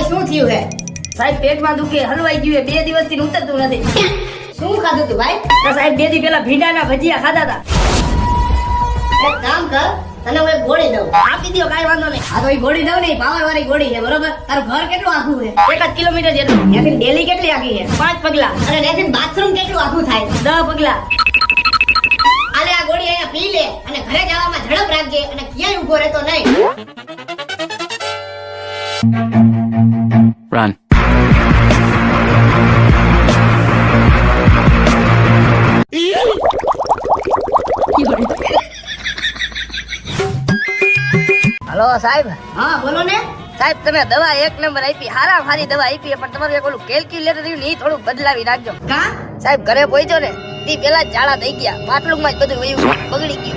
શું થયું હે? સાહેબ પેટમાં દુખે, હલવાઈ ગયું, 2 દિવસથી ઉતરતું નથી. શું ખાધું તું ભાઈ? તો સાહેબ 2 દી પહેલા ભીંડાના ભજીયા ખાધા હતા. એક કામ કર, તને હું એક ગોળી દઉં. આપી દો, કાંઈ વાંધો નહીં. આ તો એ ગોળી દઉં ને, પાવર વાળી ગોળી છે, બરોબર? તારું ઘર કેટલું આખું છે? 1 જ કિલોમીટર જેટલું. ત્યાંથી ડેલી કેટલી આખી છે? 5 પગલા. અને ત્યાંથી બાથરૂમ કેટલું આખું થાય? 10 પગલા. આલે આ ગોળી અહીંયા પી લે અને ઘરે જવામાં ઝડપ રાખજે અને ક્યાંય ઊભો રહેતો નહીં. Run. હલો સાહેબ. હા બોલો ને. સાહેબ તમે દવા 1 નંબર આપી, હારા હારી દવા આપી, પણ તમારું એક ઓલું કેલ્ક્યુલેટર રહ્યું ને, ઈ થોડું બદલાવી નાખજો. કા? સાહેબ ઘરે પહોંચ્યો ને, તી પેલા જ ઝાડા થઈ ગયા, માટલું માં જ બધું વયું બગડી ગયું.